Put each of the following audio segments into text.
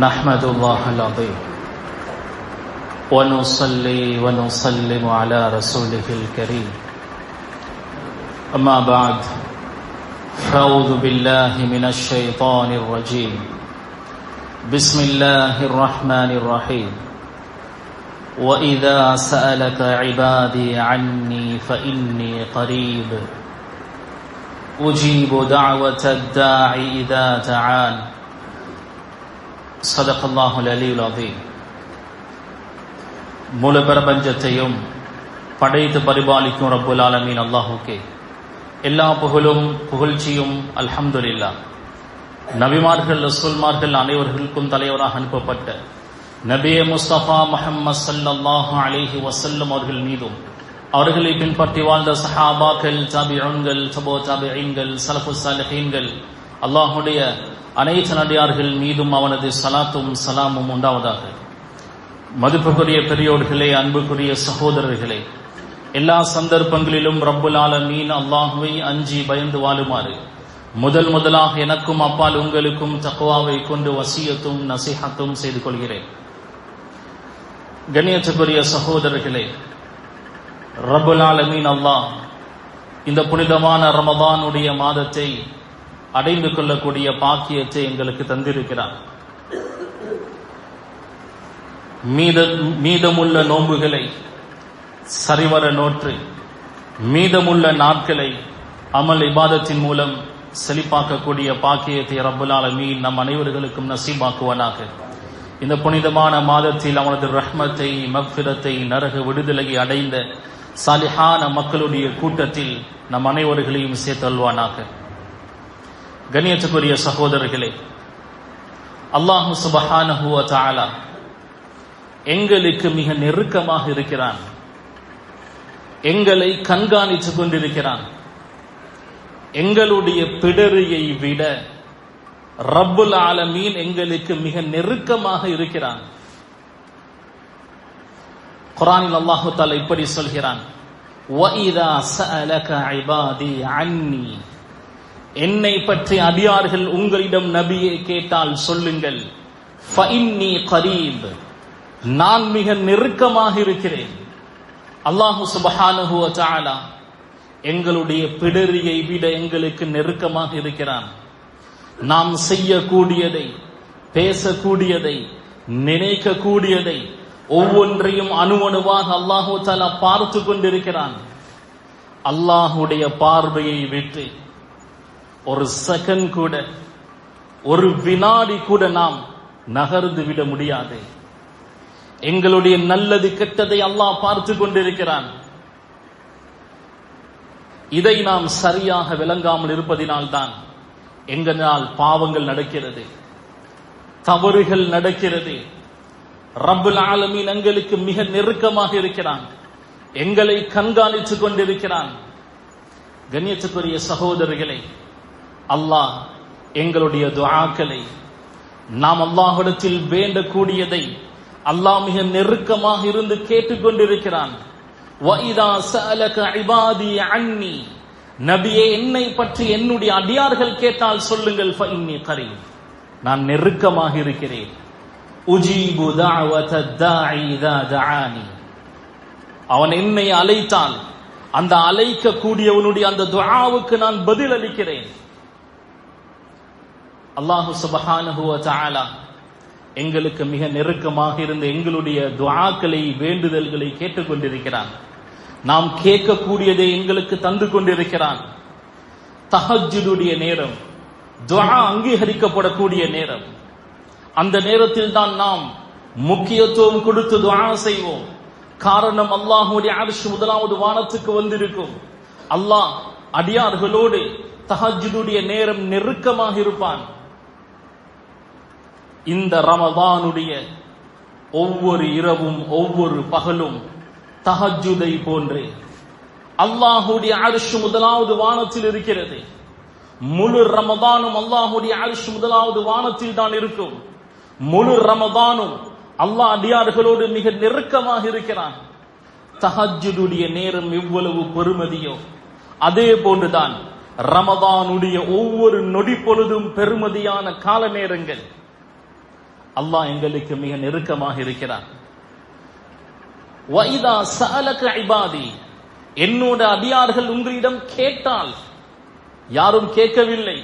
نحمد الله العظيم ونصلي ونسلم على رسوله الكريم أما بعد فأعوذ بالله من الشيطان الرجيم بسم الله الرحمن الرحيم وإذا سألك عبادي عني فإني قريب أجيب دعوة الداعي إذا دعان صدق الله العلي العظيم. முழு பிரபஞ்சத்தையும் படைத்து பரிபாலிக்கும் ரப்புல் ஆலமீன் அல்லாஹுக்கே எல்லா புகழும் புகழ்ச்சியும் அல்ஹம்துலில்லாஹ். நபிமார்கள் ரசூல்மார்கள் அனைவர்களுக்கும் தலைவராக அனுப்பப்பட்ட நபியே முஸ்தபா முஹம்மது ஸல்லல்லாஹு அலைஹி வஸல்லம் அவர்கள் மீதும் அவர்களை பின்பற்றி வாழ்ந்த சஹாபாக்கள், தாபிஊன்கள், தபோ தாபிஈன்கள், ஸலஃபுஸ் ஸாலிஹீன்கள், அல்லாஹ்வுடைய அனைத்து நடிகார்கள் மீதும் அவனது ஸலாத்தும் ஸலாமும் உண்டாவதாக. மதிப்புக்குரிய பெரியோர்களே, அன்புக்குரிய சகோதரர்களே, எல்லா சந்தர்ப்பங்களிலும் ரப்புல் ஆலமீன் அல்லாஹ்வை அஞ்சி பயந்து வாழுமாறு முதலாக எனக்கும் அப்பால் உங்களுக்கும் தக்வாவை கொண்டு வசியத்தும் நசீஹத்தும் செய்து கொள்கிறேன். கண்ணியத்துக்குரிய சகோதரர்களே, ரப்புல் ஆலமீன் அல்லாஹ் இந்த புனிதமான ரமதானுடைய மாதத்தை அடைந்து கொள்ளக்கூடிய பாக்கியத்தை எங்களுக்கு தந்திருக்கிறார். மீதமுள்ள நோன்புகளை சரிவர நோற்று மீதமுள்ள நாட்களை அமல் இபாதத்தின் மூலம் செழிப்பாக்கக்கூடிய பாக்கியத்தை ரப்புல் ஆலமீன் நம் அனைவர்களுக்கும் நசீபாக்குவனாக. இந்த புனிதமான மாதத்தில் அவனது ரஹ்மத்தை, மக்ஃபிரத்தை, நரக விடுதலையை அடைந்த சாலிஹான மக்களுடைய கூட்டத்தில் நம் அனைவர்களையும் சேர்த்தல்வானாக. கண்ணியத்துக்குரிய சகோதரர்களே, அல்லாஹு சுப்ஹானஹு வ தஆலா எங்களுக்கு மிக நெருக்கமாக இருக்கிறான், எங்களை கண்காணித்துக் கொண்டிருக்கிறான். எங்களுடைய பிடரியை விட ரப்புல் ஆலமீன் எங்களுக்கு மிக நெருக்கமாக இருக்கிறான். குர்ஆனில் அல்லாஹ் தஆலா இப்படி சொல்கிறான், வஇதா ஸஅலக இபாதி அன்னி, என்னை பற்றி அடியார்கள் உங்களிடம் நபியே கேட்டால் சொல்லுங்கள், ஃபஇன்னி கரீப், நான் மிக நெருக்கமாக இருக்கிறேன். அல்லாஹ் சுப்ஹானஹு வ தஆலா எங்களுடைய பிடரியை விட எங்களுக்கு நெருக்கமாக இருக்கிறான். நாம் செய்யக்கூடியதை, பேசக்கூடியதை, நினைக்கக்கூடியதை ஒவ்வொன்றையும் அணுவணுவாக அல்லாஹ் தஆலா பார்த்து கொண்டிருக்கிறான். அல்லாஹ்வுடைய பார்வையை விட்டு ஒரு செகண்ட் கூட, ஒரு வினாடி கூட நாம் நகர்ந்து விட முடியாது. எங்களுடைய நல்லது கெட்டதை அல்லாஹ் பார்த்து கொண்டிருக்கிறான். இதை நாம் சரியாக விளங்காமல் இருப்பதினால்தான் எங்களால் பாவங்கள் நடக்கிறது, தவறுகள் நடக்கிறது. ரப்புல் ஆலமீன் எங்களுக்கு மிக நெருக்கமாக இருக்கிறான், எங்களை கண்காணித்துக் கொண்டிருக்கிறான். கண்ணியத்துக்குரிய சகோதரர்களே, அல்லாஹ் எங்களுடைய துஆக்களை, நாம் அல்லாஹ்விடத்தில் வேண்டக்கூடியதை அல்லாஹ் மிக நெருக்கமாக இருந்து கேட்டுக்கொண்டிருக்கிறான். வஇதா ஸஅலக இபாதி அன்னி, நபியே என்னை பற்றி என்னுடைய அடியார்கள் கேட்டால் சொல்லுங்கள், ஃபஇன்னி கரீப், நான் நெருக்கமாக இருக்கிறேன். உஜீபு தஅவத தாஇ இதா தஆனி, அவன் என்னை அழைத்தால் அந்த அழைக்க கூடியவனுடைய அந்த துஆவுக்கு நான் பதில் அளிக்கிறேன். அல்லாஹ் சுப்ஹானஹு வ தஆலா எங்களுக்கு மிக நெருக்கமாக இருந்து எங்களுடைய துஆக்களை, வேண்டுதல்களை கேட்டுக்கொண்டிருக்கிறான். நாம் கேட்கக்கூடியதை எங்களுக்கு தந்து கொண்டிருக்கிறான். தஹஜ்ஜுடைய நேரம், துஆ அங்கீகரிக்கப்படக்கூடிய நேரம். அந்த நேரத்தில் தான் நாம் முக்கியத்துவம் கொடுத்து துஆ செய்வோம். காரணம், அல்லாஹ்வுடைய அர்ஷ் முதலாவது வானத்துக்கு வந்திருக்கும். அல்லாஹ் அடியார்களோடு தஹஜ்ஜுடைய நேரம் நெருக்கமாக இருப்பான். இந்த ரமதானுடைய ஒவ்வொரு இரவும் ஒவ்வொரு பகலும் தஹஜ்ஜுதை போன்று அல்லாஹ்வுடைய அர்ஷ் முதலாவது வானத்தில் இருக்கிறது. முழு ரமதானும் அல்லாஹ்வுடைய அர்ஷ் முதலாவது வானத்தில் தான் இருக்கும். முழு ரமதானும் அல்லாஹ் அடியார்களோடு மிக நெருக்கமாக இருக்கிறான். தஹஜ்ஜுடைய நேரம் எவ்வளவு பெருமதியோ அதே போன்றுதான் ரமதானுடைய ஒவ்வொரு நொடி பொழுதும் பெருமதியான கால நேரங்கள். அல்லாஹ் எங்களுக்கு மிக நெருக்கமாக இருக்கிறான். வஇதா சஅலக இபாதி, என்னோட அடியார்கள் உங்களிடம் கேட்டால், யாரும் கேட்கவில்லை,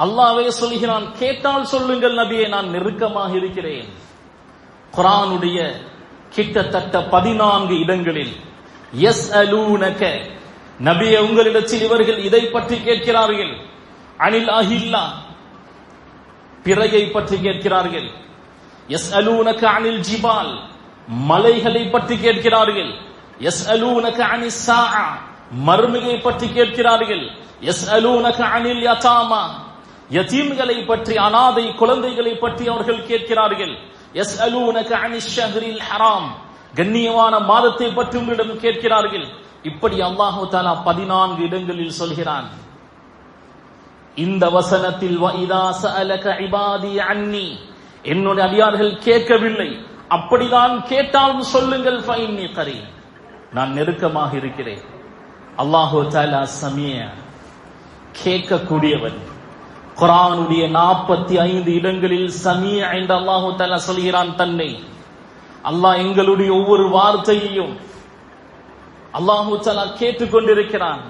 அல்லாஹ்வே சொல்கிறான், கேட்டால் சொல்லுங்கள் நபியே, நான் நெருக்கமாக இருக்கிறேன். குர்ஆனுடைய கிட்டத்தட்ட 14 இடங்களில் யஸ்அலூனக, நபியே உங்களிடத்தில் இவர்கள் இதை பற்றி கேட்கிறார்கள். அனில் அஹில்லா, பிறையை பற்றி கேட்கிறார்கள். யஸ்அலூனக அனில் ஜிபால், மலைகளை பற்றி கேட்கிறார்கள். யஸ்அலூனக அனிஸ் ஸாஅ, மர்மையை பற்றி கேட்கிறார்கள். யஸ்அலூனக அனில் யதாமா, யதீம்களை பற்றி, அனாதை குழந்தைகளை பற்றி அவர்கள் கேட்கிறார்கள். யஸ்அலூனக அனிஷ் ஷஹ்ரில் ஹராம், கண்ணியமான மாதத்தை பற்றி உங்களிடம் கேட்கிறார்கள். இப்படி அல்லாஹ் தஆலா 14 இடங்களில் சொல்கிறான். இந்த வசனத்தில் வஇதா சஅலக இபாதி அன்னி, என்னுடைய அடியார்கள் கேட்கவில்லை, அப்படிதான் கேட்டாலும் சொல்லுங்கள், ஃபஇன்னி கரீப், நான் நெருக்கமாக இருக்கிறேன். அல்லாஹ் தஆலா சமீஅ, கேட்கக்கூடியவன். குர்ஆனுடைய 45 இடங்களில் சமீஅ என்று அல்லாஹ் தஆலா சொல்கிறான் தன்னை. அல்லாஹ் எங்களுடைய ஒவ்வொரு வார்த்தையையும் அல்லாஹ் தஆலா கேட்டுக்கொண்டிருக்கிறான்.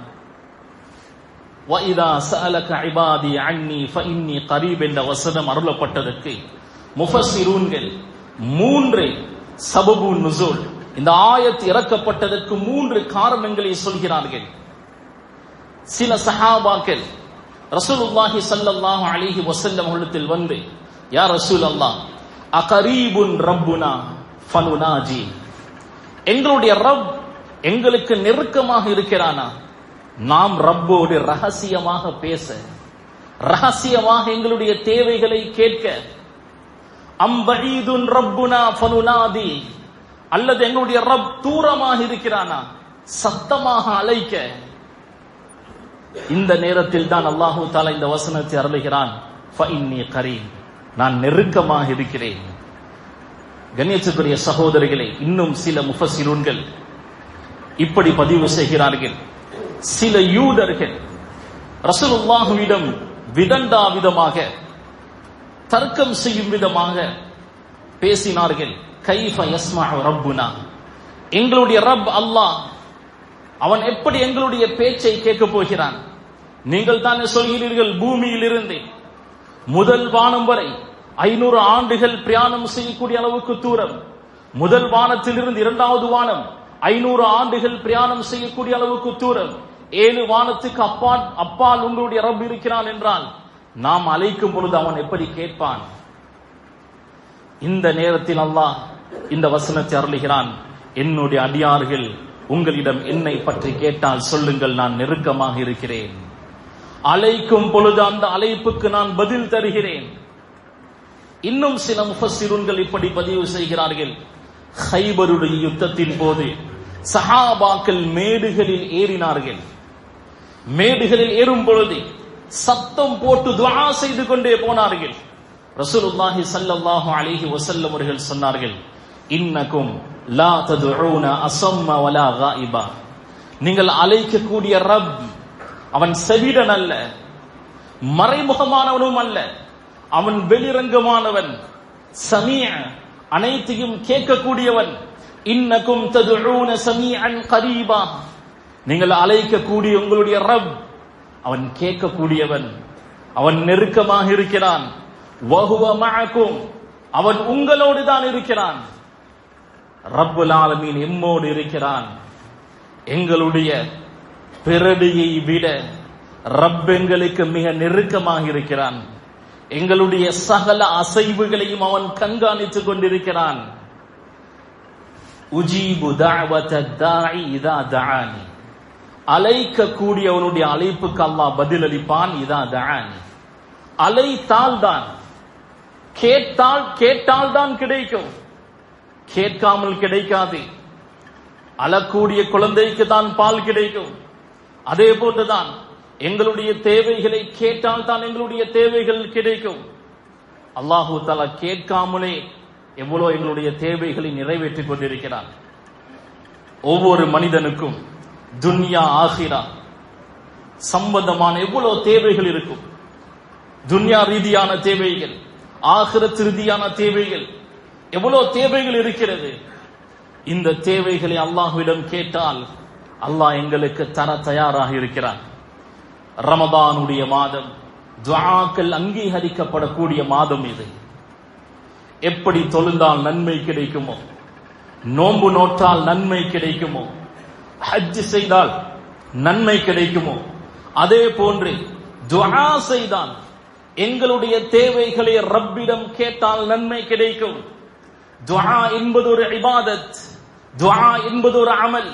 வஇதா சஅலக இபாதி அன்னி ஃபஇன்னி கரீப் என்ற வசனம் அருளப்பட்டதற்கு முஃபஸ்ஸிரூன்கள் 3 சபபு நுஸூல், இந்த ஆயத் இறக்கப்பட்டதற்கு 3 காரணங்களை சொல்கிறார்கள். சில சஹாபாக்கள் ரசூலுல்லாஹி ஸல்லல்லாஹு அலைஹி வஸல்லம் அவர்களிடத்தில் வந்து, யா ரசூலல்லாஹ், அகரீபுன் ரப்புனா ஃபனுனாஜி, எங்களுடைய ரப் எங்களுக்கு நெருக்கமாக இருக்கிறானா, நாம் ரப்போடு ரகசியமாக பேச, ரகசியமாக எங்களுடைய தேவைகளை கேட்க. அம்பஈதுன் ரப்புனா ஃபனுனாதி, அல்லது எங்களுடைய ரப் தூரமாக இருக்கிறானா, சத்தமாக அழைக்க. இந்த நேரத்தில் தான் அல்லாஹ் தஆலா இந்த வசனத்தை அருளுகிறான், ஃபஇன்னி கரீப், நான் நெருக்கமாக இருக்கிறேன். கண்ணியத்துக்குரிய சகோதரிகளே, இன்னும் சில முஃபஸ்ஸிரூன்கள் இப்படி பதிவு செய்கிறார்கள். சில யூதர்கள் ரசூலுல்லாஹ்விடம் விதண்டாவிதமாக, தர்க்கம் செய்யும் விதமாக பேசினார்கள். கைஃப யஸ்மஉ ரப்புனா, எங்களுடைய ரப் அல்லாஹ், அவன் எப்படி எங்களுடைய பேச்சை கேட்க போகிறான்? நீங்கள் தானே சொல்கிறீர்கள், பூமியிலிருந்து முதல் வானம் வரை 500 ஆண்டுகள் பிரயாணம் செய்யக்கூடிய அளவுக்கு தூரம், முதல் வானத்திலிருந்து 2வது வானம் 500 ஆண்டுகள் பிரயாணம் செய்யக்கூடிய அளவுக்கு தூரம், 7 வானத்துக்கு அப்பால் உங்களுடைய ரப் இருக்கிறான் என்றால், நாம் அழைக்கும் பொழுது அவன் எப்படி கேட்பான்? இந்த நேரத்தில் அல்லாஹ் இந்த வசனத்தை அருளுகிறான், என்னுடைய அடியார்கள் உங்களிடம் என்னை பற்றி கேட்டால் சொல்லுங்கள், நான் நெருக்கமாக இருக்கிறேன். அழைக்கும் பொழுது அந்த அழைப்புக்கு நான் பதில் தருகிறேன். இன்னும் சில முஃபஸ்ஸிரூன்கள் இப்படி பதிவு செய்கிறார்கள். கைபருடைய யுத்தத்தின் போது சஹாபாக்கள் மேடுகளில் ஏறினார்கள். மேடுகளில் ஏறும் பொழுது சத்தம் போட்டு துஆ செய்து கொண்டே போனார்கள். ரசூலுல்லாஹி ஸல்லல்லாஹு அலைஹி வஸல்லம் அவர்கள் சொன்னார்கள், இன்னக்கும் லா ததுஊன அஸம்ம வலா காயிபா, நீங்கள் அழைக்கக்கூடிய ரப் அவன் செவிடன் அல்ல, மறைமுகமானவனும் அல்ல, அவன் வெளிரங்கமானவன், சமீஅ, அனைத்தையும் கேட்கக்கூடியவன். இன்னக்கும் ததுஊன சமீஅன் கரீபா, நீங்கள் அழைக்கக்கூடிய உங்களுடைய ரப் அவன் கேட்கக்கூடியவன், அவன் நெருக்கமாக இருக்கிறான். வஹுவ மஅக்கும், அவன் உங்களோடு தான் இருக்கிறான். ரப்புல் ஆலமீன் எம்மோடு இருக்கிறான். எங்களுடைய பிறடியை விட ரப் எங்களுக்கு மிக நெருக்கமாக இருக்கிறான். எங்களுடைய சகல அசைவுகளையும் அவன் கண்காணித்துக் கொண்டிருக்கிறான். உஜீபு தஅவத தாஇ இதா தஆனி, அழைக்கக்கூடிய அவனுடைய அழைப்புக்கு அல்லாஹ் பதிலளிப்பான். இதா தஆனி, அழைத்தால் தான், கேட்டால் தான் கிடைக்கும், கேட்காமல் கிடைக்காது. அழக்கூடிய குழந்தைக்கு தான் பால் கிடைக்கும். அதே போன்றுதான் எங்களுடைய தேவைகளை கேட்டால் தான் எங்களுடைய தேவைகள் கிடைக்கும். அல்லாஹு தஆலா கேட்காமலே எவ்வளவு எங்களுடைய தேவைகளை நிறைவேற்றிக் கொண்டிருக்கிறான். ஒவ்வொரு மனிதனுக்கும் துன்யா ஆகிரா சம்பந்தமான எவ்வளவு தேவைகள் இருக்கும். துன்யா ரீதியான தேவைகள், ஆகிரத் ரீதியான தேவைகள், எவ்வளவு தேவைகள் இருக்கிறது. இந்த தேவைகளை அல்லாஹ்விடம் கேட்டால் அல்லாஹ் எங்களுக்கு தர தயாராக இருக்கிறான். ரமதானுடைய மாதம் துஆக்கள் அங்கீகரிக்கப்படக்கூடிய மாதம் இது. எப்படி தொழுந்தால் நன்மை கிடைக்குமோ, நோன்பு நோற்றால் நன்மை கிடைக்குமோ, ஹஜ் செய்தால் நன்மை கிடைக்குமோ, அதே போன்று துஆ செய்தால் எங்களுடைய தேவைகளை ரப்பிடம் கேட்டால் நன்மை கிடைக்கும். துஆ என்பது ஒரு இபாதத், துஆ என்பது ஒரு அமல்.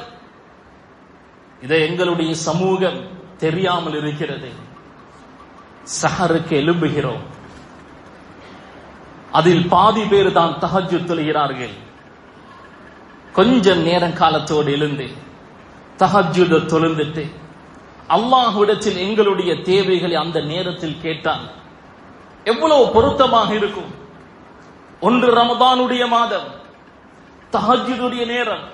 இதை எங்களுடைய சமூகம் தெரியாமல் இருக்கிறது. சஹருக்கு எழும்புகிறோம், அதில் பாதி பேர் தான் தஹஜ்ஜுத் தொழுகிறார்கள். கொஞ்சம் நேரம் காலத்தோடு எழுந்து தஹஜ்ஜுத் தொழுந்துட்டு அல்லாஹ்விடத்தில் எங்களுடைய தேவைகளை அந்த நேரத்தில் கேட்டால் எவ்வளவு பொருத்தமாக இருக்கும். ஒன்று ரமதானுடைய மாதம், தஹஜ்ஜுடைய நேரம்,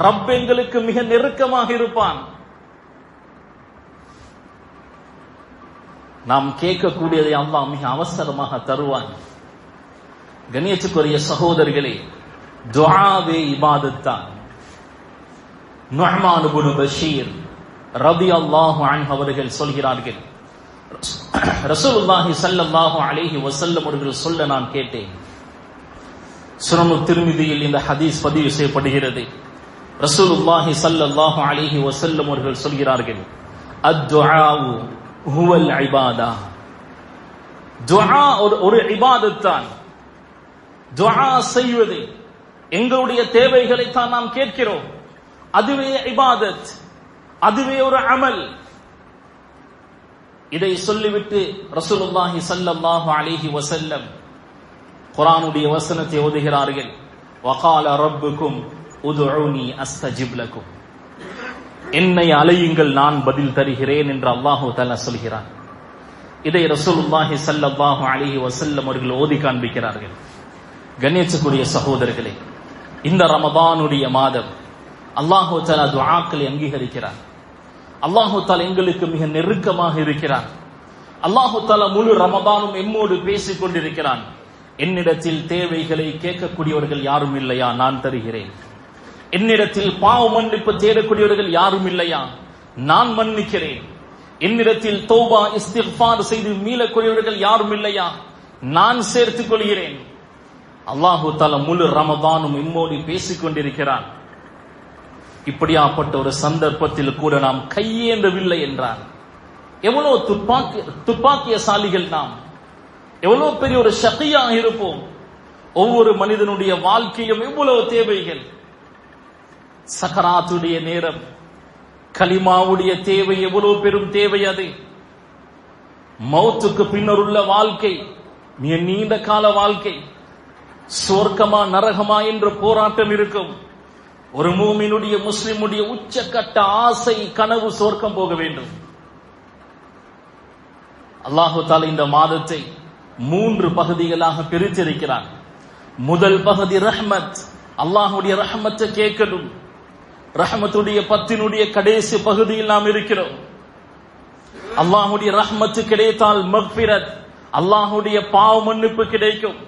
ரப் எங்களுக்கு மிக நெருக்கமாக இருப்பான். நாம் கேட்கக்கூடியதை அல்லாஹ் மிக அவசரமாக தருவான். கண்ணியத்துக்குரிய சகோதரர்களே, துஆவே இபாதத் தான். நுஅமான் இப்னு பஷீர் ரலியல்லாஹு அன்ஹு அவர்கள் சொல்கிறார்கள், ரசூலுல்லாஹி ஸல்லல்லாஹு அலைஹி வஸல்லம் அவர்கள் சொல்ல நான் கேட்டேன். சுனன் திர்மிதியில் இந்த ஹதீஸ் பதிவு செய்யப்படுகிறது. ரசூலுல்லாஹி ஸல்லல்லாஹு அலைஹி வஸல்லம் அவர்கள் சொல்கிறார்கள், அத்-துஆஉ ஹுவல் இபாதா. துஆ ஒரு இபாதத் தான். துஆ செய்வது, எங்களுடைய தேவைகளை தான் நாம் கேட்கிறோம், அதுவே இபாதத், அதுவே ஒரு அமல். இதை சொல்லிவிட்டு ரசூலுல்லாஹி ஸல்லல்லாஹு அலைஹி வஸல்லம் குர்ஆனுடைய வசனத்தை ஓதுகிறார்கள். வகால ரப்புக்கும் உதுஊனி அஸ்தஜிப் லக்கும். என்னை அழையுங்கள், நான் பதில் தருகிறேன் என்று அல்லாஹு தஆலா சொல்கிறார். இதை ரசூலுல்லாஹி ஸல்லல்லாஹு அலைஹி வஸல்லம் அவர்கள் ஓதி காண்பிக்கிறார்கள். கண்ணியத்துக்குரிய சகோதரர்களே, இந்த ரமதானுடைய மாதம் அல்லாஹு தஆலா துஆக்களை அங்கீகரிக்கிறார். அல்லாஹு தஆலா எங்களுக்கு மிக நெருக்கமாக இருக்கிறார். அல்லாஹு தஆலா முழு ரமதானும் எம்மோடு பேசிக் கொண்டிருக்கிறான். என்னிடத்தில் தேவைகளை கேட்கக்கூடியவர்கள் யாரும் இல்லையா? நான் தருகிறேன். என்னிடத்தில் பாவ மன்னிப்பு தேடக்கூடியவர்கள் யாரும் இல்லையா? நான் மன்னிக்கிறேன். என்னிடத்தில் தௌபா இஸ்திக்ஃபார் செய்து மீளக்கூடியவர்கள் யாரும் இல்லையா? நான் சேர்த்துக் கொள்கிறேன். அல்லாஹு தஆலா முழு ரமதானும் எம்மோடு பேசிக் கொண்டிருக்கிறான். இப்படியாப்பட்ட ஒரு சந்தர்ப்பத்தில் கூட நாம் கையேந்தவில்லை என்றார். எவ்வளவு துப்பாக்கியசாலிகள் நாம், எவ்வளவு பெரிய ஒரு ஷகியாக இருப்போம். ஒவ்வொரு மனிதனுடைய வாழ்க்கையும் எவ்வளவு தேவைகள். சகராத்துடைய நேரம், கலிமாவுடைய தேவை எவ்வளவு பெரும் தேவை. அது மௌத்துக்கு பின்னர் உள்ள வாழ்க்கை மிக நீண்ட கால வாழ்க்கை. சொர்க்கமா நரகமா என்ற போராட்டம் இருக்கும். ஒரு மூமினுடைய, முஸ்லிமுடைய உச்சக்கட்ட ஆசை, கனவு சொர்க்கம் போக வேண்டும். அல்லாஹு தஆலா இந்த மாதத்தை 3 பகுதிகளாக பிரித்திருக்கிறான். முதல் பகுதி ரஹ்மத், அல்லாஹ்வுடைய ரஹ்மத்தை கேட்கணும். ரஹ்மத்துடைய 10னுடைய கடைசி பகுதியில் நாம் இருக்கிறோம். அல்லாஹ்வுடைய ரஹ்மத்து கிடைத்தால் மக்ஃபிரத், அல்லாஹ்வுடைய பாவ மன்னிப்பு கிடைக்கும்.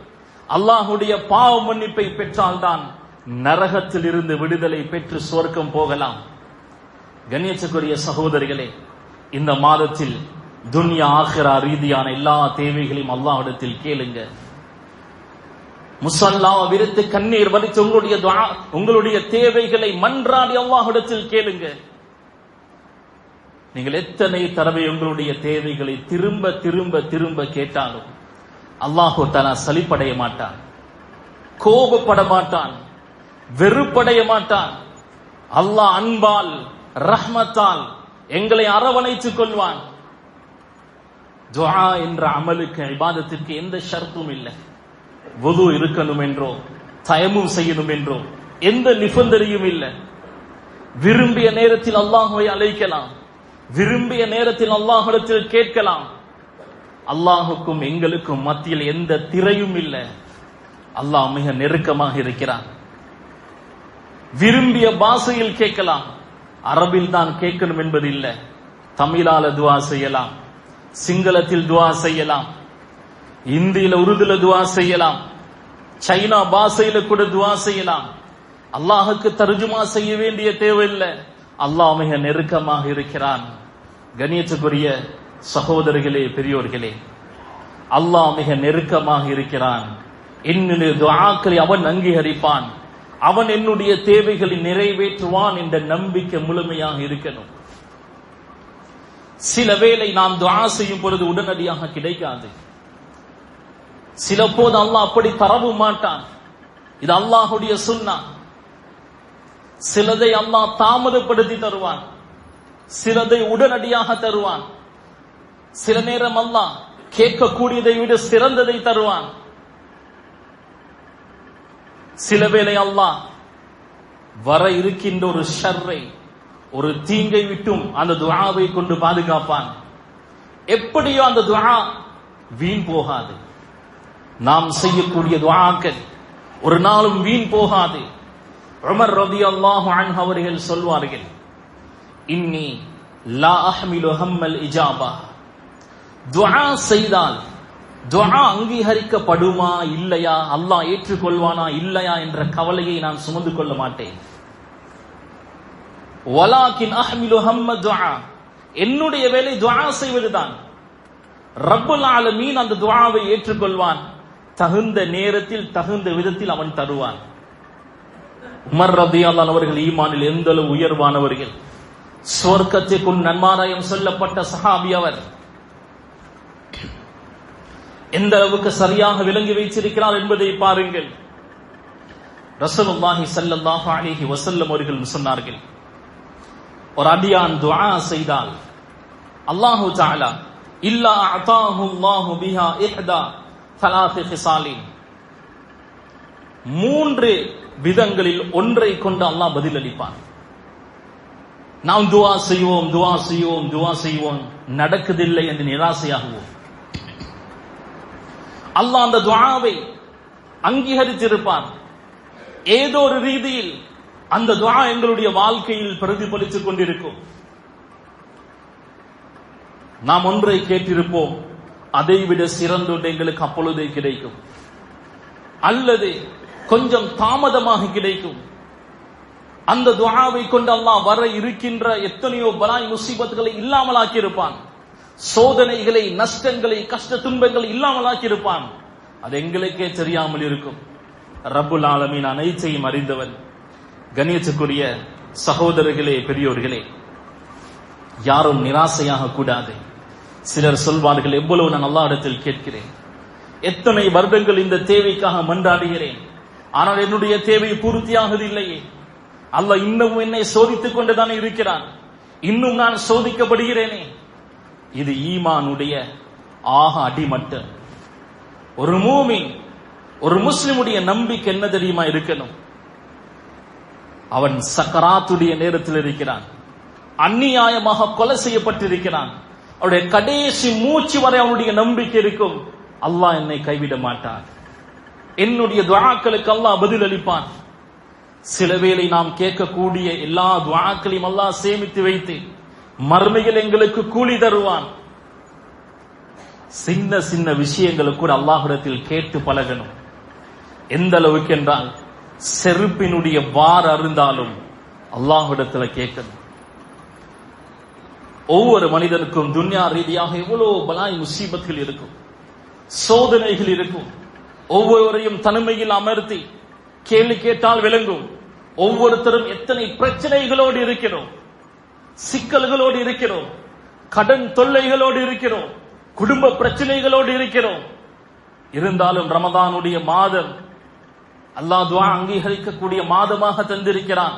அல்லாஹ்வுடைய பாவ மன்னிப்பை பெற்றால்தான் நரகத்தில் இருந்து விடுதலை பெற்று சொர்க்கம் போகலாம். கண்ணியத்துக்குரிய சகோதரிகளே, இந்த மாதத்தில் துன்யா ஆகிரா ரீதியான எல்லா தேவைகளையும் அல்லாஹ்விடத்தில் கேளுங்க. முஸல்லாவை விரித்து கண்ணீர் வடித்து உங்களுடைய துஆ, உங்களுடைய தேவைகளை மன்றாடி அல்லாஹ்விடத்தில் கேளுங்க. நீங்கள் எத்தனை தடவை உங்களுடைய தேவைகளை திரும்ப திரும்ப திரும்ப கேட்டாலும் அல்லாஹு தஆலா சலிப்படைய மாட்டான், கோபப்பட மாட்டான், வெறுப்படைய மாட்டான். அல்லாஹ் அன்பால், ரஹ்மத்தால் எங்களை அரவணைத்துக் கொள்வான். துஆ என்ற அமலுக்கு, இபாதத்திற்கு எந்த ஷர்த்தும் இல்லை. வுது இருக்கணும் என்றோ, தயமும் செய்யணும் என்றோ எந்த நிபந்தனையும் இல்லை. விரும்பிய நேரத்தில் அல்லாஹ்வை அழைக்கலாம், விரும்பிய நேரத்தில் அல்லாஹ்விடத்தில் கேட்கலாம். அல்லாஹுக்கும் எங்களுக்கும் மத்தியில் எந்த திரையும் இல்லை. அல்லாஹ் மிக நெருக்கமாக இருக்கிறான். விரும்பிய பாஷையில் கேட்கலாம். அரபில் தான் கேட்கணும் என்பது இல்லை. தமிழால துஆ செய்யலாம், சிங்களத்தில் துஆ செய்யலாம், இந்தியில உருதுல துவா செய்யலாம், சைனா பாஷையில கூட துவா செய்யலாம். அல்லாஹுக்கு தர்ஜுமா செய்ய வேண்டிய தேவையில்லை. அல்லாஹ் மிக நெருக்கமாக இருக்கிறான். கண்ணியத்துக்குரிய சகோதரர்களே, பெரியோர்களே, அல்லாஹ் மிக நெருக்கமாக இருக்கிறான். என்னுடைய துஆக்களை அவன் அங்கீகரிப்பான், அவன் என்னுடைய தேவைகளை நிறைவேற்றுவான் என்ற நம்பிக்கை முழுமையாக இருக்கணும். சில வேளை நாம் துஆ செய்யும் பொழுது உடனடியாக கிடைக்காது. சில போது அல்லாஹ் அப்படி தரவும் மாட்டான். இது அல்லாஹுடைய சுன்னா. சிலதை அல்லாஹ் தாமதப்படுத்தி தருவான், சிலதை உடனடியாக தருவான். சில நேரம் அல்லாஹ் கேட்கக்கூடியதை விட சிறந்ததை தருவான். சில வேளை அல்லாஹ் வர இருக்கின்ற ஒரு ஷர்ரை, ஒரு தீங்கை விட்டும் அந்த துஆவை கொண்டு பாதுகாப்பான். எப்படியோ அந்த துஆ வீண் போகாது. நாம் செய்யக்கூடிய துஆக்கள் ஒரு நாளும் வீண் போகாது. உமர் ரலியல்லாஹு அன்ஹு அவர்கள் சொல்வார்கள், இன்னி லா அஹ்மிலு ஹம்மல் இஜாபா. துஆ செய்தால் துஆ அங்கீகரிக்கப்படுமா இல்லையா, அல்லாஹ் ஏற்றுக்கொள்வானா இல்லையா என்ற கவலையை நான் சுமந்து கொள்ள மாட்டேன். வலாக்கின் அஹ்மிலு ஹம்ம துஆ, என்னுடைய வேலை துஆ செய்வதுதான். ரப்புல் ஆலமீன் அந்த துஆவை ஏற்றுக்கொள்வான். தகுந்த நேரத்தில் தகுந்த விதத்தில் அவன் தருவான். உமர் ரலியல்லாஹு அவர்கள் ஈமானில் எந்த அளவு உயர்வானவர்கள். சொர்க்கத்திற்குள் நன்மாராயம் சொல்லப்பட்ட சஹாபி அவர். எந்த அளவுக்கு சரியாக விளங்கி வைத்திருக்கிறார் என்பதை பாருங்கள். ரசூலுல்லாஹி ஸல்லல்லாஹு அலைஹி வஸல்லம் அவர்கள் சொன்னார்கள், ஒரு அடியான் துஆ செய்தால் அல்லாஹு தஆலா இல்லா அதாஹு அல்லாஹு பிஹா இஹ்தா ثلاث خصال, 3 விதங்களில் ஒன்றை கொண்டு அல்லாஹ் பதில் அளிப்பான். நாம் துஆ செய்வோம் துஆ செய்வோம் துஆ செய்வோம், நடக்குதில்லை என்று நிராசையாகுவோம். அல்லாஹ் அந்த துஆவை அங்கீகரித்திருப்பான். ஏதோ ஒரு ரீதியில் அந்த துஆ எங்களுடைய வாழ்க்கையில் பிரதிபலித்துக் கொண்டிருக்கும். நாம் ஒன்றை கேட்டிருப்போம், அதைவிட சிறந்த ஒன்று எங்களுக்கு அப்பொழுதே கிடைக்கும், அல்லது கொஞ்சம் தாமதமாக கிடைக்கும். அந்த துஆவை கொண்டு அல்லாஹ் வர இருக்கின்ற எத்தனையோ பலாய் முசீபத்துகளை இல்லாமலாக்கி இருப்பான். சோதனைகளை, நஷ்டங்களை, கஷ்ட துன்பங்களை இல்லாமலாக்கி இருப்பான். அது எங்களுக்கே தெரியாமல் இருக்கும். ரப்புல் ஆலமீன் அனைத்தையும் அறிந்தவன். கண்ணியத்துக்குரிய சகோதரர்களே, பெரியோர்களே, யாரும் நிராசையாக கூடாது. சிலர் சொல்வார்கள், எவ்வளவு நான் அல்லாஹ்விடத்தில் கேட்கிறேன், எத்தனை வருடங்கள் இந்த தேவைக்காக மன்றாடுகிறேன், ஆனால் என்னுடைய தேவை பூர்த்தியாகவில்லையே. அல்லாஹ் இன்னமும் என்னை சோதித்துக் கொண்டுதானே இருக்கிறான், இன்னும் நான் சோதிக்கப்படுகிறேனே. இது ஈமானுடைய ஆக அடிமட்டம். ஒரு மூமின், ஒரு முஸ்லிமுடைய நம்பிக்கை என்ன தெரியுமா இருக்கணும்? அவன் சக்கராத்துடைய நேரத்தில் இருக்கிறான், அநியாயமாக கொலை செய்யப்பட்டிருக்கிறான். அவருடைய கடைசி மூச்சு வரை அவனுடைய நம்பிக்கை இருக்கும், அல்லாஹ் என்னை கைவிட மாட்டான், என்னுடைய துஆக்களுக்கு அல்லாஹ் பதில் அளிப்பான். சில வேளை நாம் கேட்கக்கூடிய எல்லா துஆக்களையும் அல்லாஹ் சேமித்து வைத்து மறுமையில் எங்களுக்கு கூலி தருவான். சின்ன சின்ன விஷயங்களுக்கு கூட அல்லாஹ்விடத்தில் கேட்டு பழகணும். எந்த அளவுக்கு என்றால், செருப்பினுடைய வார் அருந்தாலும் அல்லாஹ்விடத்தில் கேட்கணும். ஒவ்வொரு மனிதனுக்கும் துன்யா ரீதியாக எவ்வளவு பலாய் முசீபத்துகள் இருக்கும், சோதனைகள் இருக்கும். ஒவ்வொருவரையும் தனிமையில் அமர்த்தி கேள்வி கேட்டால் விளங்கும். ஒவ்வொருத்தரும் எத்தனை பிரச்சனைகளோடு இருக்கிறோம், சிக்கல்களோடு இருக்கிறோம், கடன் தொல்லைகளோடு இருக்கிறோம், குடும்ப பிரச்சனைகளோடு இருக்கிறோம். இருந்தாலும் ரமதானுடைய மாதம் அல்லாஹ் துஆ அங்கீகரிக்கக்கூடிய மாதமாக தந்திருக்கிறான்.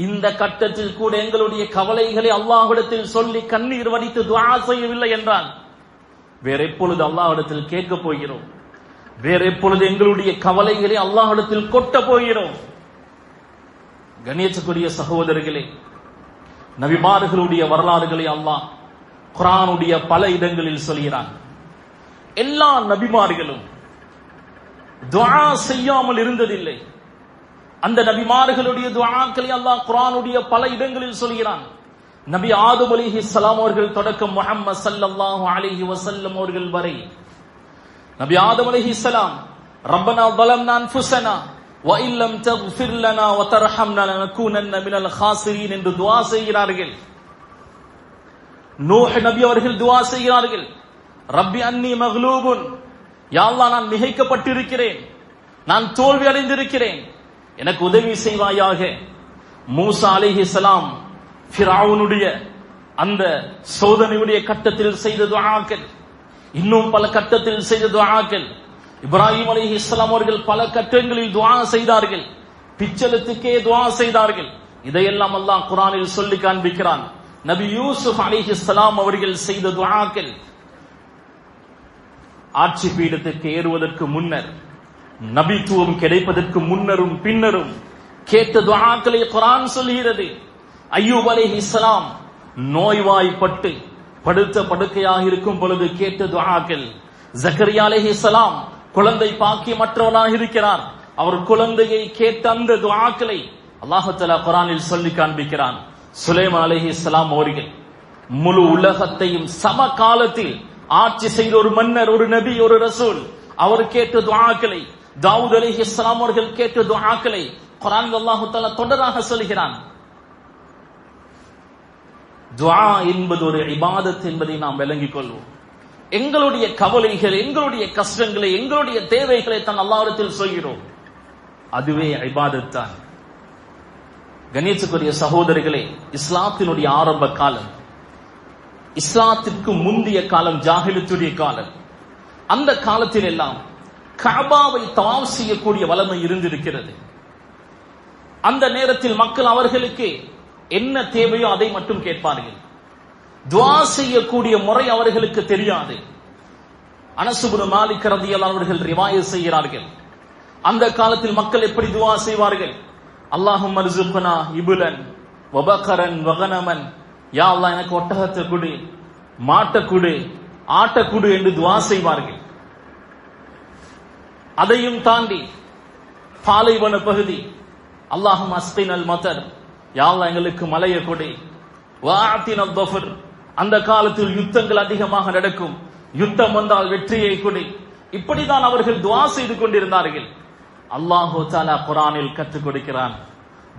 இந்த கட்டத்தில் கூட எங்களுடைய கவலைகளை அல்லாஹ்விடத்தில் சொல்லி கண்ணீர் வடித்து துஆ செய்யவில்லை என்றால் வேற எப்பொழுது அல்லாஹ்விடத்தில் கேட்க போகிறோம்? வேற எப்பொழுது எங்களுடைய கவலைகளை அல்லாஹ்விடத்தில் கொட்ட போகிறோம்? கண்ணியத்துக்குரிய சகோதரர்களே, நபிமார்களுடைய வரலாறுகளை அல்லாஹ் குர்ஆனுடைய பல இடங்களில் சொல்கிறான். எல்லா நபிமார்களும் துஆ செய்யாமல் இருந்ததில்லை. அந்த நபிமார்களுடைய துஆக்களை அல்லாஹ் குர்ஆனுடைய பல இடங்களில் சொல்கிறான். நபி ஆதம் அலைஹிஸ்ஸலாம் அவர்கள் தொடக்கம் முஹம்மது ஸல்லல்லாஹு அலைஹி வஸல்லம் அவர்கள் வரை நபி ஆதம் அலைஹிஸ்ஸலாம் ரப்பனா ظلمنا انفسنا وان لم تغفر لنا وترحمنا لنكونن من الخاسرين என்று துஆ செய்கிறார்கள். நூஹ் நபி அவர்கள் துஆ செய்கிறார்கள், ரப்பி அன்னி மக்லூபுன், யா அல்லாஹ் நான் மிகைக்கப்பட்டிருக்கிறேன், நான் தோல்வி அடைந்திருக்கிறேன், எனக்கு உதவி செய்வாயாக. மூசா அலைஹிஸ்ஸலாம் ஃபிரௌனுடைய அந்த சோதனையுடைய கட்டத்தில் செய்த துஆக்கள், இன்னும் பல கட்டத்தில் செய்த துஆக்கள். இப்ராஹிம் அலைஹிஸ்ஸலாம் அவர்கள் பல கட்டங்களில் துஆ செய்தார்கள், பிச்சலத்துக்கே துஆ செய்தார்கள். இதையெல்லாம் அல்லாஹ் குர்ஆனில் சொல்லி காண்பிக்கிறான். நபி யூசுப் அலைஹிஸ்ஸலாம் அவர்கள் செய்த துஆக்கள், ஆட்சி பீடத்துக்கு ஏறுவதற்கு முன்னர், நபித்துவம் கிடைப்பதற்கு முன்னரும் பின்னரும் கேட்ட துஆக்களை குர்ஆன் சொல்கிறது. அய்யூப் அலைஹிஸ்ஸலாம் நோய்வாய்ப்பட்டு படுத்த படுக்கையாக இருக்கும் பொழுது கேட்ட துஆக்கள். ஜக்கரியா அலைஹிஸ்ஸலாம் குழந்தை பாக்கியமற்றவனாக இருக்கிறார், அவர் குழந்தையை கேட்ட அந்த துஆக்களை அல்லாஹ் தஆலா குர்ஆனில் சொல்லி காண்பிக்கிறான். சுலைமான் அலைஹிஸ்ஸலாம் அவர்கள் முழு உலகத்தையும் சம காலத்தில் ஆட்சி செய்த ஒரு மன்னர், ஒரு நபி, ஒரு ரசூல். அவர் கேட்ட துஆக்களை, தாவூத் அலைஹிஸ்ஸலாம் அவர்கள் கேட்ட துஆக்களை குர்ஆனில் அல்லாஹ் தஆலா தொடராக சொல்கிறான். துஆ என்பது ஒரு இபாதத் என்பதை நாம் விளங்கிக் கொள்வோம். எங்களுடைய கவலைகள், எங்களுடைய கஷ்டங்களை, எங்களுடைய தேவைகளை தான் அல்லாஹ்விடத்தில் சொல்கிறோம், அதுவே இபாதத் தான். கண்ணியத்துக்குரிய சகோதரர்களே, இஸ்லாத்தினுடைய ஆரம்ப காலம், இஸ்லாத்திற்கு முந்திய காலம் ஜாஹிலியத்துடைய காலம். அந்த காலத்தில் எல்லாம் கஅபாவை தவாஃப் செய்யக்கூடிய வளமை இருந்திருக்கிறது. அந்த நேரத்தில் மக்கள் அவர்களுக்கு என்ன தேவையோ அதை மட்டும் கேட்பார்கள். துஆ செய்யக்கூடிய முறை அவர்களுக்கு தெரியாது. அனஸ் இப்னு மாலிக் ரலியல்லாஹு அவர்கள் ரிவாயத் செய்கிறார்கள், அந்த காலத்தில் மக்கள் எப்படி துஆ செய்வார்கள்? அல்லாஹும்ம ர்ஸுக்னா இப்லன் வ பக்கரன் வ கனமன், யா அல்லாஹ் எனக்கு ஒட்டகத்தை கொடு, மாட்டை கொடு, ஆட்டை கொடு என்று துஆ செய்வார்கள். அதையும் தாண்டி பாலைவன பகுதி, அல்லாஹும்ம அஸ்கினல் மதர், யா அல்லாஹ் எங்களுக்கு மழையை கொடு, வஅத்தினா ظஃபர், அந்த காலத்தில் யுத்தங்கள் அதிகமாக நடக்கும், யுத்தம் வந்தால் வெற்றியை கொடு. இப்படிதான் அவர்கள் துஆ செய்து கொண்டிருந்தார்கள். அல்லாஹ் தஆலா குர்ஆனில் கற்றுக் கொடுக்கிறான்,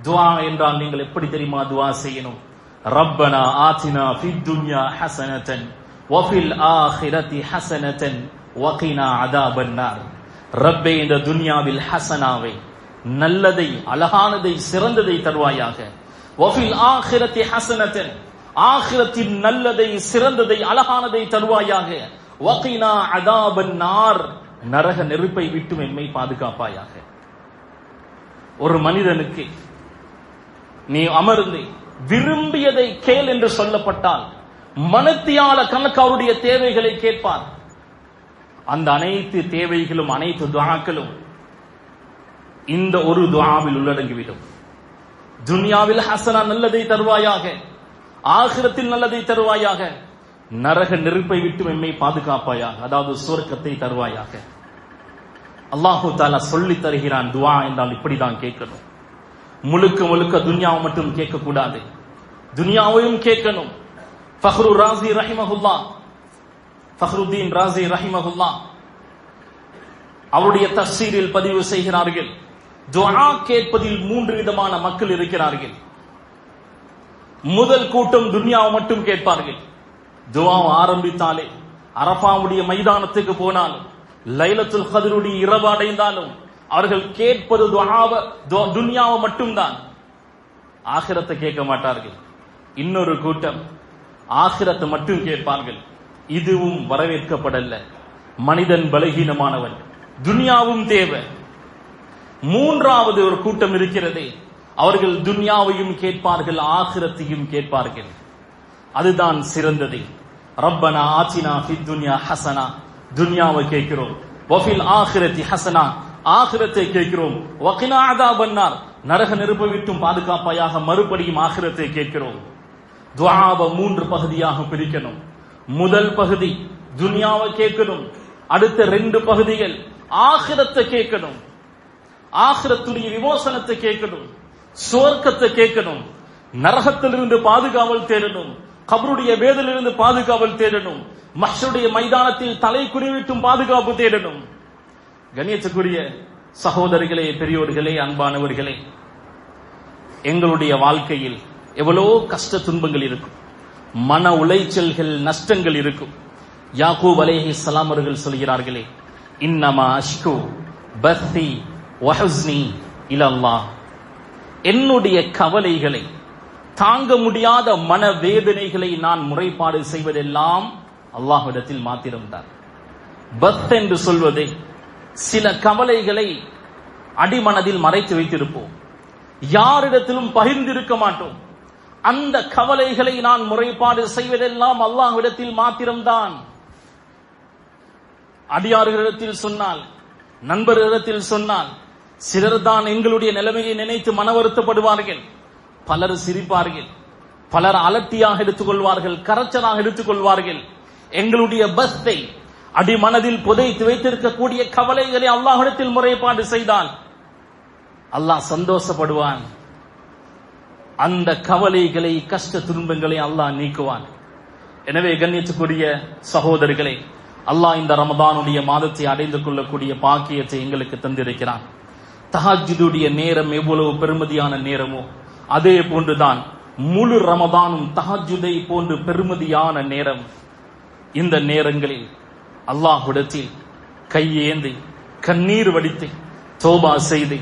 துஆ என்றால் நீங்கள் எப்படி தெரியுமா துஆ செய்யணும்? ரப்பனா ஆத்தினா ஃபித் துன்யா ஹஸனத்தன் வ ஃபில் ஆখিরাতি ஹஸனத்தன் வ கினா அஸாபன்னார். ரப்பே, இந்த துன்யாவில் ஹஸனாவை, நல்லதை, அழகானதை, சிறந்ததை தருவாயாக. வ ஃபில் ஆখিরাতি ஹஸனத்தன், ஆখিরাத்தின் நல்லதை, சிறந்ததை, அழகானதை தருவாயாக. வ கினா அஸாபன்னார், நரக நெருப்பை விட்டு எம்மை பாதுகாப்பாயாக. ஒரு மனிதனுக்கு நீ அமர்ந்து விரும்பியதை கேள் என்று சொல்லப்பட்டால் மனத்தியால கணக்கு அவருடைய தேவைகளை கேட்பார். அந்த அனைத்து தேவைகளும், அனைத்து துஆக்களும் இந்த ஒரு துஆவில் உள்ளடங்கிவிடும். துன்யாவில் ஹஸனா, நல்லதை தருவாயாக, ஆகிரத்தில் நல்லதை தருவாயாக, நரக நெருப்பை விட்டு எம்மை பாதுகாப்பாயாக, அதாவது சுவர்க்கத்தை தருவாயாக. அல்லாஹு தஆலா சொல்லி தருகிறான், துஆ என்றால் இப்படிதான் கேட்கணும். முழுக்க முழுக்க துன்யாவை மட்டும் கேட்க கூடாது, துன்யாவையும் கேட்கணும். ஃபக்ருத்தீன் ராஸி ரஹிமஹுல்லாஹ் அவருடைய தஃசீரில் பதிவு செய்கிறார்கள், துஆ கேட்பதில் 3 விதமான மக்கள் இருக்கிறார்கள். முதல் கூட்டம் துன்யாவை மட்டும் கேட்பார்கள். துஆ ஆரம்பித்தாலே, அரஃபாவுடைய மைதானத்துக்கு போனாலும், லைலத்துல் கத்ருடைய இரவு அடைந்தாலும் அவர்கள் கேட்பது துன்யாவை மட்டும்தான், ஆகிரத்தை கேட்க மாட்டார்கள். இன்னொரு கூட்டம் ஆகிரத்தை மட்டும் கேட்பார்கள். இதுவும் வரவேற்கப்படல. மனிதன் பலகீனமானவன், துன்யாவும் தேவை. மூன்றாவது ஒரு கூட்டம் இருக்கிறது, அவர்கள் துன்யாவையும் கேட்பார்கள், ஆகிரத்தையும் கேட்பார்கள். அதுதான் சிறந்தது. ரப்பனா ஆத்தினா ஃபித் துன்யா ஹஸனா, துன்யாவை கேட்கிறோம். வஃபில் ஆகிரத்தி ஹஸனா, ஆகிரத்தை கேட்கிறோம். வகினா அஸாபன்னார், நரக நெருப்பை விட்டும் பாதுகாப்பாயாக, மறுபடியும் ஆகிரத்தை கேட்கிறோம். துஆவை 3 பகுதியாக பிரிக்கணும். முதல் பகுதி துன்யாவை கேட்கணும். அடுத்த 2 பகுதிகள் ஆகிரத்தை கேட்கணும். ஆகிரத்துடைய விமோசனத்தை கேட்கணும், சுவர்க்கத்தை கேட்கணும், நரகத்திலிருந்து பாதுகாவல் தேடணும், கபருடைய வேதலிலிருந்து பாதுகாவல் தேடணும். மஹ்ஷருடைய மைதானத்தில் தலை குறிவிட்டும் பாதுகாப்பு தேடணும். கண்ணியத்துக்குரிய சகோதரிகளே, பெரியோர்களே, அன்பானவர்களே, எங்களுடைய வாழ்க்கையில் எவ்வளோ கஷ்ட துன்பங்கள் இருக்கும், மன உளைச்சல்கள், நஷ்டங்கள் இருக்கும். யாக்கூப் அலைஹிஸ்ஸலாம் அவர்கள் சொல்கிறார்களே, இன்னமா அஷ்கு பத்தி வஹஸ்னி இலல்லாஹ், என்னுடைய கவலைகளை, தாங்க முடியாத மனவேதனைகளை நான் முறைப்பாடு செய்வதெல்லாம் அல்லாஹ்விடத்தில் மாத்திரம்தான். பத் என்று சொல்வதை சில கவலைகளை அடிமனதில் மறைத்து வைத்திருப்போம், யாரிடத்திலும் பகிர்ந்திருக்க மாட்டோம். அந்த கவலைகளை நான் முறைப்பாடு செய்வதெல்லாம் அல்லாஹ்விடத்தில் மாத்திரம்தான். அடியார்களிடத்தில் சொன்னால், நண்பர்களிடத்தில் சொன்னால், சிலர் தான் எங்களுடைய நிலைமையை நினைத்து மன வருத்தப்படுவார்கள். பலர் சிரிப்பார்கள், பலர் அலட்டியாக எடுத்துக்கொள்வார்கள், கரைச்சலாக எடுத்துக்கொள்வார்கள். எங்களுடைய பஸ்தை அடிமனதில் புதைத்து வைத்திருக்கக்கூடிய கவலைகளை அல்லாஹ்விடத்தில் முறைப்பாடு செய்தால் அல்லாஹ் சந்தோஷப்படுவான். அந்த கவலைகளை, கஷ்ட துன்பங்களை அல்லாஹ் நீக்குவான். எனவே கண்ணியத்துக்குரிய சகோதரர்களே, அல்லாஹ் இந்த ரமதானுடைய மாதத்தை அடைந்து கொள்ளக்கூடிய பாக்கியத்தை எங்களுக்கு தந்திருக்கிறான். தஹஜ்ஜுடைய நேரம் எவ்வளவு பெருமதியான நேரமோ அதே போன்றுதான் முழு ரமதானும் தஹஜ்ஜுதை போன்று பெருமதியான நேரம். இந்த நேரங்களில் அல்லாஹ்விடத்தில் கையேந்தி கண்ணீர் வடித்து தௌபா செய்து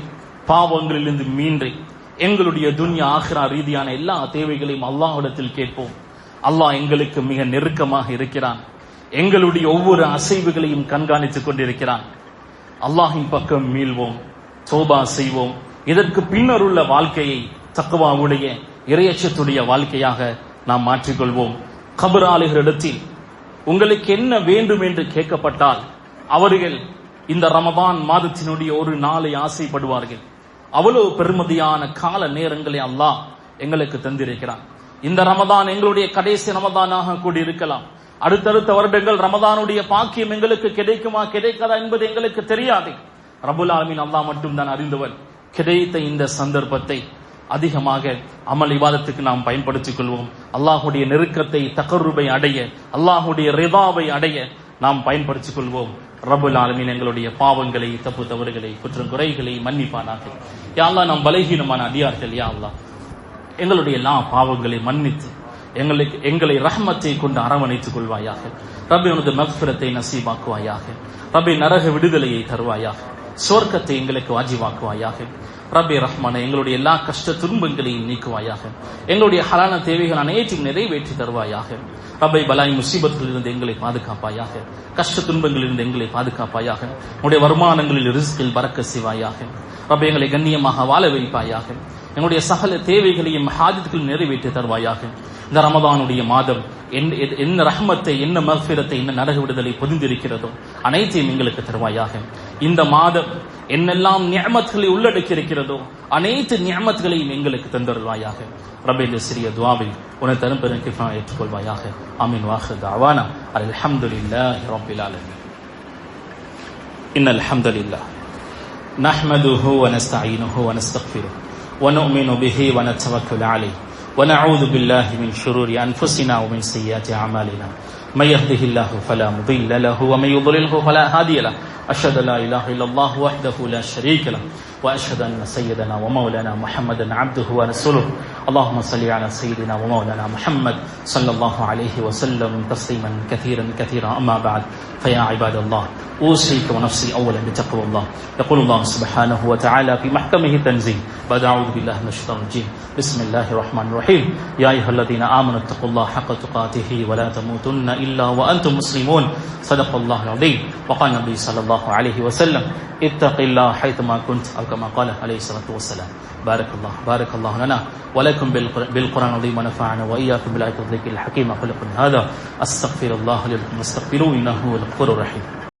பாவங்களிலிருந்து மீண்டு எங்களுடைய துன்யா ஆகிரா ரீதியான எல்லா தேவைகளையும் அல்லாஹ்விடத்தில் கேட்போம். அல்லாஹ் எங்களுக்கு மிக நெருக்கமாக இருக்கிறான். எங்களுடைய ஒவ்வொரு அசைவுகளையும் கண்காணித்துக் கொண்டிருக்கிறான். அல்லாஹின் பக்கம் மீள்வோம், தௌபா செய்வோம். இதற்கு பின்னர் உள்ள வாழ்க்கையை தக்வாவுடைய, இறையச்சத்துடைய வாழ்க்கையாக நாம் மாற்றிக்கொள்வோம். கபராளிகளிடத்தில் உங்களுக்கு என்ன வேண்டும் என்று கேட்கப்பட்டால் அவர்கள் இந்த ரமதான் மாதத்தினுடைய ஒரு நாளை ஆசைப்படுவார்கள். அவ்வளவு பெருமதியான கால நேரங்களை அல்லாஹ் எங்களுக்கு தந்திருக்கிறான். இந்த ரமதான் எங்களுடைய கடைசி ரமதானாக கூடியிருக்கலாம். அடுத்தடுத்த வருடங்கள் ரமதானுடைய பாக்கியம் எங்களுக்கு கிடைக்குமா கிடைக்காதா என்பது எங்களுக்கு தெரியாது. ரப்புல் ஆலமீன் அல்லாஹ் மட்டும்தான் அறிந்தவன். கிடைத்த இந்த சந்தர்ப்பத்தை அதிகமாக அமல் இபாதத்துக்கு நாம் பயன்படுத்திக் கொள்வோம். அல்லாஹுடைய நெருக்கத்தை, தகர்ருபை அடைய, அல்லாஹுடைய ரிதாவை அடைய நாம் பயன்படுத்திக் கொள்வோம். ரப்புல் ஆலமீன் எங்களுடைய பாவங்களை, தப்பு தவறுகளை, குற்றம் குறைகளை மன்னிப்பானாக. யா அல்லாஹ், நாம் பலகீனமான அடியார்கள். யா அல்லாஹ், எங்களுடைய எல்லா பாவங்களை மன்னித்து எங்களை ரஹ்மத்தை கொண்டு அரவணைத்துக் கொள்வாயாக. ரப்பி, உனது மக்ஃபிரத்தை நசீபாக்குவாயாக. ரப்பி, நரக விடுதலையை தருவாயாக. சொர்க்கத்தை எங்களுக்கு வாஜிவாக்குவாயாக. ரப்பி ரஹ்மான, எங்களுடைய எல்லா கஷ்ட துன்பங்களையும் நீக்குவாயாக. எங்களுடைய ஹலான தேவைகள் அனைத்தையும் நிறைவேற்றி தருவாயாக. ரப்பை, பலாய் முசீபத்திலிருந்து எங்களை பாதுகாப்பாயாக. கஷ்ட துன்பங்களிலிருந்து எங்களை பாதுகாப்பாயாக. உடைய வருமானங்களில் ரிஸ்கில் பறக்க செய்வாயாக. ரப்பை, எங்களை கண்ணியமாக வாழ வைப்பாயாக. எங்களுடைய சகல தேவைகளையும் ஹாஜத்துக்கள் நிறைவேற்றி தருவாயாக. இந்த ரமதானுடைய மாதம் என்ன ரஹ்மத்தை, என்ன மக்ஃபிரத்தை, என்ன நரக விடுதலை பொதிந்திருக்கிறதோ அனைத்தையும் எங்களுக்கு தருவாயாக. இந்த மாதம் என்னெல்லாம் நிஅமத்களை உள்ளடக்கி இருக்கிறதோ அனைத்து நிஅமத்களையும் எங்களுக்கு தந்தருள்வாயாக. ரப்பே, இந்த சிறிய துஆவை உனது தரும் கிஃபாயா ஏற்றுக்கொள்வாயாக. ஆமீன். வாஹிர் தஅவானா அல்ஹம்துலில்லாஹி ரப்பில் ஆலமீன். இன்னல் ஹம்தலில்லாஹ் நஹ்மதுஹு வ நஸ்தஈனுஹு வ நஸ்தக்ஃபிருஹு வ நு'மினு பிஹி வ நத்தவக்கலு அலைஹி ونعوذ بالله من شرور أنفسنا ومن سيئات أعمالنا من يهده الله فلا مضل له ومن يضلله فلا هادي له أشهد أن لا إله إلا الله وحده لا شريك له وأشهد أن سيدنا ومولانا محمدا عبده ورسوله اللهم صل على سيدنا ومولانا محمد صلى الله عليه وسلم تسليما كثيرا كثيرا. أما بعد، فيا عباد الله، أوصيك ونفسي أولا بتقوى الله. يقول الله سبحانه وتعالى في محكمه التنزيل بعد أعوذ بالله من الشيطان الرجيم بسم الله الرحمن الرحيم يا أيها الذين آمنوا اتقوا الله حق تقاته ولا تموتن إلا وأنتم مسلمون. صدق الله العظيم. وقال النبي صلى الله عليه وسلم اتق الله حيثما كنت أو كما قال عليه الصلاة والسلام. بارك الله لنا ولكم بالقرآن العظيم ونفعنا وإياكم بالآيات والذكر الحكيم. أقول لكم هذا أستغفر الله لكم واستغفروه إنه هو الغفور الرحيم.